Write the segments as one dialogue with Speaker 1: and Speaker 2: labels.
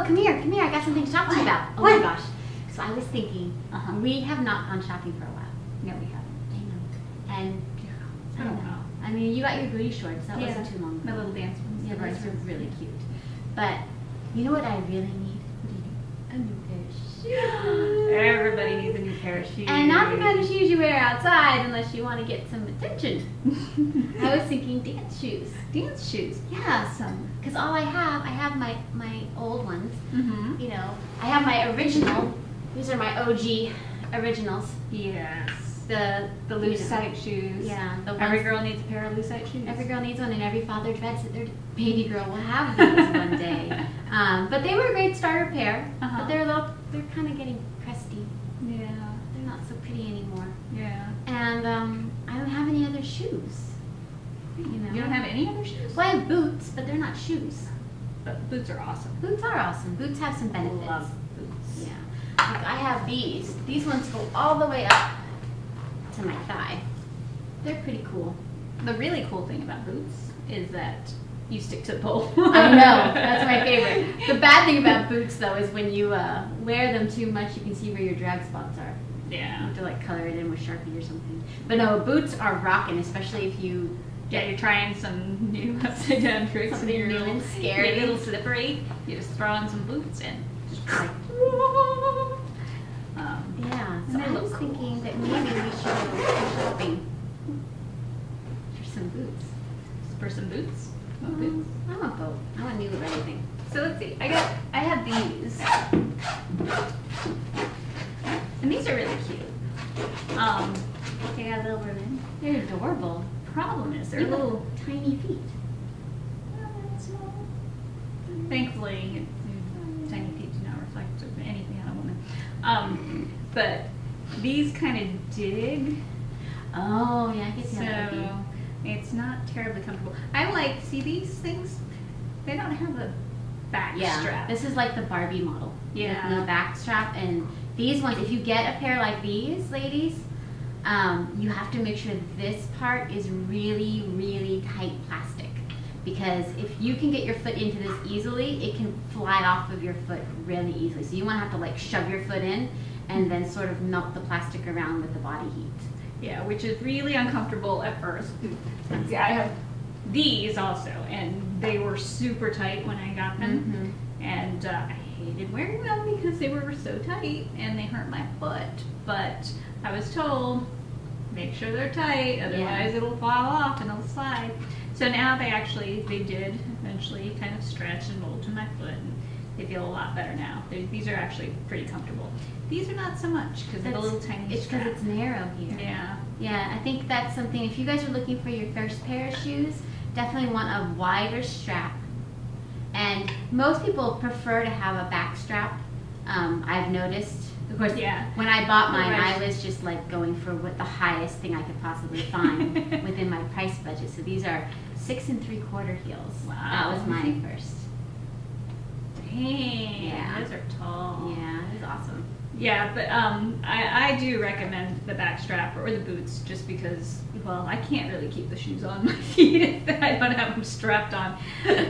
Speaker 1: come here. I got something to talk to you about. Oh my gosh. So I was thinking, we have not gone shopping for a while.
Speaker 2: No, we haven't.
Speaker 1: I know. And I don't know. I mean, you got your booty shorts. That wasn't too long ago.
Speaker 2: My little dance ones.
Speaker 1: Yeah, those were really cute. But you know what I really need? What do you need? A new pair of shoes.
Speaker 2: Everybody needs a new pair of shoes.
Speaker 1: And not the kind of shoes you wear outside unless you want to get some attention. I was thinking dance shoes.
Speaker 2: Dance shoes.
Speaker 1: Yeah.
Speaker 2: Awesome.
Speaker 1: Because all I have my old ones.
Speaker 2: Mm-hmm.
Speaker 1: You know, I have my original. These are my OG originals.
Speaker 2: Yes.
Speaker 1: The
Speaker 2: Lucite shoes.
Speaker 1: Yeah. The ones,
Speaker 2: Every girl needs a pair of Lucite shoes.
Speaker 1: Every girl needs one, and every father dreads that their baby girl will have these one day. But they were a great starter pair. But they're kind of getting crusty.
Speaker 2: Yeah.
Speaker 1: They're not so pretty anymore.
Speaker 2: Yeah.
Speaker 1: And I don't have any other shoes. You know.
Speaker 2: You don't have any other shoes?
Speaker 1: Well, I have boots, but they're not shoes.
Speaker 2: But boots are awesome.
Speaker 1: Boots are awesome. Boots have some benefits.
Speaker 2: Love boots.
Speaker 1: Yeah. Like I have these. These ones go all the way up to my thigh. They're pretty cool.
Speaker 2: The really cool thing about boots is that you stick to the pole.
Speaker 1: I know. That's my favorite. The bad thing about boots, though, is when you wear them too much, you can see where your drag spots are. You
Speaker 2: Yeah.
Speaker 1: have to like color it in with Sharpie or something. But no, boots are rocking, especially if you
Speaker 2: Yeah, you're trying some new upside down tricks.
Speaker 1: Something
Speaker 2: and you're
Speaker 1: new and scary.
Speaker 2: You're a little slippery. You just throw on some boots and just like.
Speaker 1: Yeah, so
Speaker 2: And they
Speaker 1: I
Speaker 2: look
Speaker 1: was
Speaker 2: cool.
Speaker 1: thinking that maybe we should go shopping for some boots.
Speaker 2: For some boots. What boots?
Speaker 1: I want both. I want new everything.
Speaker 2: So let's see. I have these, and these are really cute.
Speaker 1: They got a little ribbon. They're adorable.
Speaker 2: Problem is they're
Speaker 1: You have
Speaker 2: little
Speaker 1: tiny feet.
Speaker 2: small. Thankfully, tiny feet do not reflect anything on a woman. But these kind of dig,
Speaker 1: Oh, yeah, I can see
Speaker 2: so
Speaker 1: that. Would
Speaker 2: it's not terribly comfortable. See these things? They don't have a back
Speaker 1: be. Yeah,
Speaker 2: strap.
Speaker 1: this is like the Barbie model.
Speaker 2: Yeah.
Speaker 1: With no back strap. And these ones, if you get a pair like these, ladies, you have to make sure this part is really, really tight plastic. Because if you can get your foot into this easily, it can fly off of your foot really easily. So you want to have to like shove your foot in and then sort of melt the plastic around with the body heat.
Speaker 2: Yeah, which is really uncomfortable at first. Yeah, I have these also, and they were super tight when I got them. And I hated wearing them because they were so tight and they hurt my foot. But I was told, make sure they're tight, otherwise it'll fall off and it'll slide. So now they did eventually kind of stretch and mold to my foot, and they feel a lot better now. These are actually pretty comfortable. These are not so much because of the little tiny
Speaker 1: It's because
Speaker 2: strap.
Speaker 1: it's narrow here.
Speaker 2: Yeah.
Speaker 1: Yeah, I think that's something, if you guys are looking for your first pair of shoes, definitely want a wider strap. And most people prefer to have a back strap. I've noticed. Of course, when I bought mine, I was just like going for what the highest thing I could possibly find within my price budget. So these are 6 3/4 heels.
Speaker 2: Wow.
Speaker 1: That was mine first.
Speaker 2: Dang,
Speaker 1: Yeah.
Speaker 2: those are tall.
Speaker 1: Yeah, it was awesome.
Speaker 2: Yeah, but I do recommend the back strap or the boots just because, well, I can't really keep the shoes on my feet if I don't have them strapped on.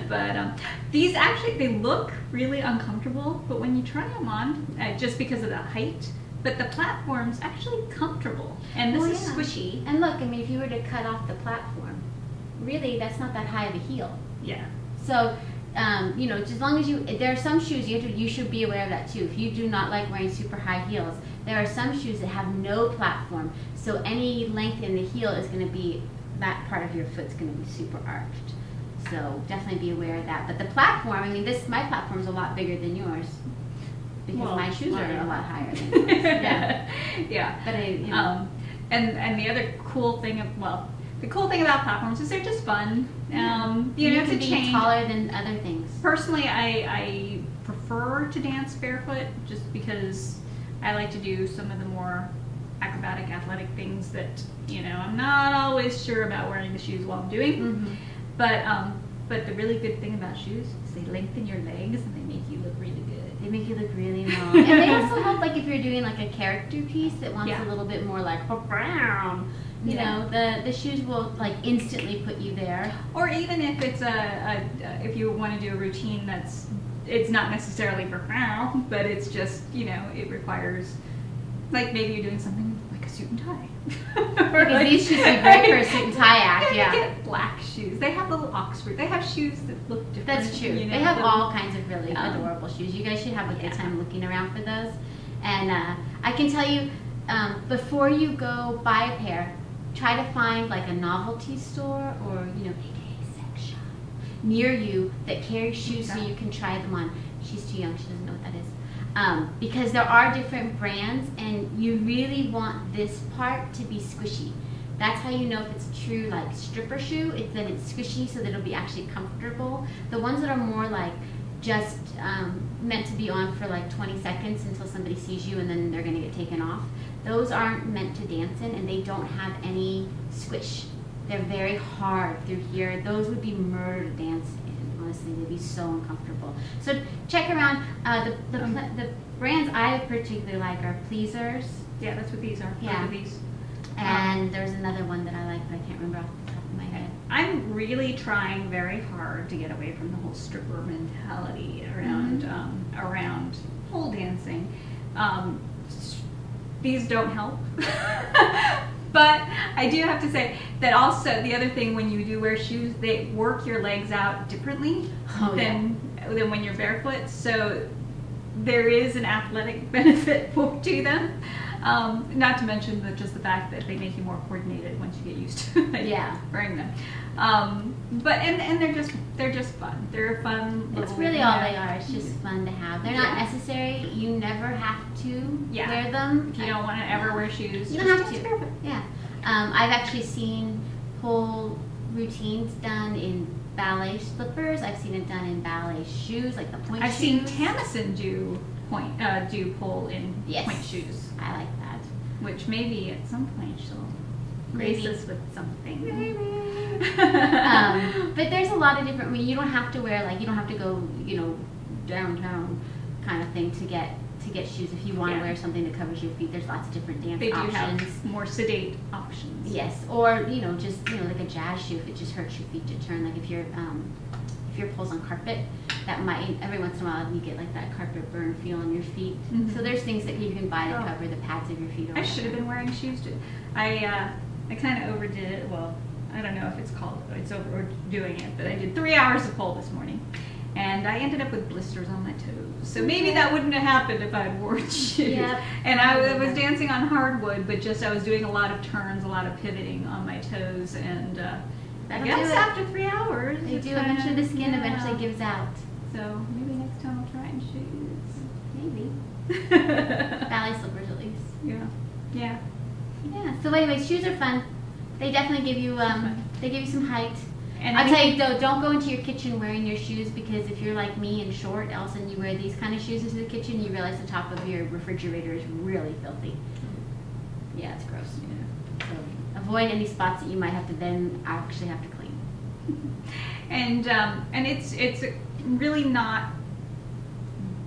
Speaker 2: But these actually, they look really uncomfortable, but when you try them on, just because of the height, but the platform's actually comfortable, and this is squishy.
Speaker 1: And look, I mean, if you were to cut off the platform, really, that's not that high of a heel.
Speaker 2: Yeah.
Speaker 1: So, you know, as long as there are some shoes you should be aware of that too. If you do not like wearing super high heels, there are some shoes that have no platform. So any length in the heel is going to be, that part of your foot's going to be super arched. So definitely be aware of that. But the platform, I mean, my platform is a lot bigger than yours because my shoes are a lot higher than yours. Yeah.
Speaker 2: Yeah.
Speaker 1: But you know.
Speaker 2: And the other cool thing the cool thing about platforms is they're just fun. You
Speaker 1: You
Speaker 2: have
Speaker 1: can
Speaker 2: to
Speaker 1: be
Speaker 2: change.
Speaker 1: taller than other things.
Speaker 2: Personally, I prefer to dance barefoot just because I like to do some of the more acrobatic, athletic things that, you know, I'm not always sure about wearing the shoes while I'm doing. But the really good thing about shoes is they lengthen your legs and they make you look really good.
Speaker 1: They make you look really long. And they also help, like, if you're doing, like, a character piece that wants a little bit more, like, brown. You know, the shoes will, like, instantly put you there.
Speaker 2: Or even if it's if you want to do a routine that's it's not necessarily for now, but it's just, you know, it requires, like maybe you're doing something like a suit and tie.
Speaker 1: Because these shoes would be great for a suit and tie act,
Speaker 2: yeah.
Speaker 1: yeah.
Speaker 2: Get black shoes. They have little Oxford. They have shoes that look different.
Speaker 1: That's true.
Speaker 2: You know,
Speaker 1: they have all kinds of really
Speaker 2: Yeah.
Speaker 1: adorable shoes. You guys should have a good time looking around for those. And I can tell you, before you go buy a pair, try to find like a novelty store or, you know, a sex shop near you that carries shoes so you can try them on. She's too young. She doesn't know what that is. Because there are different brands, and you really want this part to be squishy. That's how you know if it's true like stripper shoe. It's that it's squishy so that it'll be actually comfortable. The ones that are more like just meant to be on for like 20 seconds until somebody sees you and then they're gonna get taken off, those aren't meant to dance in, and they don't have any squish. They're very hard through here. Those would be murder to dance in. Honestly, they'd be so uncomfortable. So check around. The brands I particularly like are Pleasers.
Speaker 2: Yeah, that's what these are.
Speaker 1: Yeah.
Speaker 2: Both of these.
Speaker 1: And there's another one that I like, but I can't remember off the top of my head.
Speaker 2: I'm really trying very hard to get away from the whole stripper mentality around around pole dancing. These don't help. But I do have to say that also the other thing, when you do wear shoes, they work your legs out differently than when you're barefoot. So there is an athletic benefit to them. Not to mention just the fact that they make you more coordinated once you get used to wearing them. But they're just fun. They're fun.
Speaker 1: It's really all they are. It's just fun to have. They're not necessary. You never have to wear them.
Speaker 2: If you don't want to ever wear shoes,
Speaker 1: you don't have to. Yeah. I've actually seen pole routines done in ballet slippers. I've seen it done in ballet shoes, like the pointe shoes.
Speaker 2: I've seen Tamison do pole in pointe shoes.
Speaker 1: I like that.
Speaker 2: Which maybe at some point she'll grace us with something.
Speaker 1: Maybe. But there's a lot of different. I mean, you don't have to wear you don't have to go, downtown kind of thing to get shoes. If you want to wear something that covers your feet, there's lots of different dance options.
Speaker 2: They do have more sedate options.
Speaker 1: Yes, or just like a jazz shoe if it just hurts your feet to turn. Like if your pole's on carpet, that might every once in a while you get like that carpet burn feel on your feet. Mm-hmm. So there's things that you can buy to cover the pads of your feet.
Speaker 2: I should have been wearing shoes too. I kind of overdid it. Well, I don't know if it's overdoing it, but I did 3 hours of pole this morning, and I ended up with blisters on my toes. So maybe that wouldn't have happened if I'd worn shoes. Yep. And I was dancing on hardwood, but I was doing a lot of turns, a lot of pivoting on my toes, and I guess after 3 hours,
Speaker 1: they do. Eventually, the skin eventually gives out.
Speaker 2: So maybe next time I'll try it in shoes.
Speaker 1: Maybe. Ballet slippers, at least.
Speaker 2: Yeah. Yeah.
Speaker 1: Yeah. So anyway, shoes are fun. They definitely give you some height. And I'll tell you though, don't go into your kitchen wearing your shoes, because if you're like me and short, all of a sudden you wear these kind of shoes into the kitchen, you realize the top of your refrigerator is really filthy. Yeah, it's gross. Yeah. So avoid any spots that you might have to then actually have to clean.
Speaker 2: And it's really not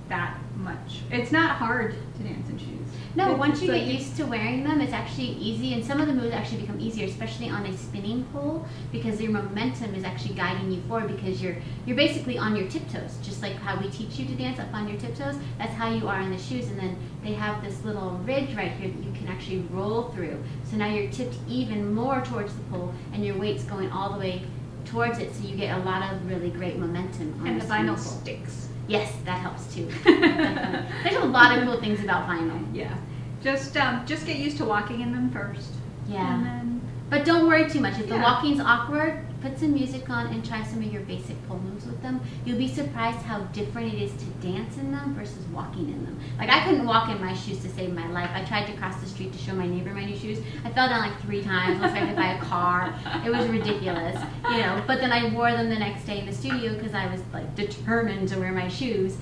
Speaker 2: that much. It's not hard to dance in shoes.
Speaker 1: No, once you get used to wearing them, it's actually easy, and some of the moves actually become easier, especially on a spinning pole, because your momentum is actually guiding you forward, because you're basically on your tiptoes, just like how we teach you to dance up on your tiptoes. That's how you are in the shoes, and then they have this little ridge right here that you can actually roll through. So now you're tipped even more towards the pole, and your weight's going all the way towards it, so you get a lot of really great momentum on
Speaker 2: the vinyl sticks.
Speaker 1: Yes, that helps too. There's a lot of cool things about vinyl.
Speaker 2: Yeah, just get used to walking in them first.
Speaker 1: Yeah,
Speaker 2: and then,
Speaker 1: but don't worry too much. If the walking's awkward, put some music on and try some of your basic pole moves with them. You'll be surprised how different it is to dance in them versus walking in them. Like, I couldn't walk in my shoes to save my life. I tried to cross the street to show my neighbor my new shoes. I fell down like 3 times. I was affected by a car. It was ridiculous, But then I wore them the next day in the studio because I was like determined to wear my shoes.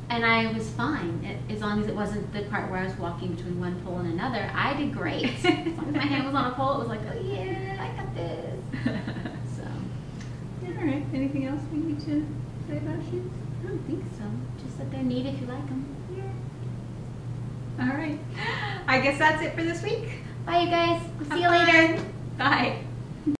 Speaker 1: And I was fine, as long as it wasn't the part where I was walking between one pole and another. I did great. As long as my hand was on a pole, it was like, oh yeah, I got this. So,
Speaker 2: yeah, all right. Anything else we need to say about shoes?
Speaker 1: I don't think so. Just that they're neat if you like them.
Speaker 2: Yeah. All right. I guess that's it for this week.
Speaker 1: Bye, you guys. See you later.
Speaker 2: Bye.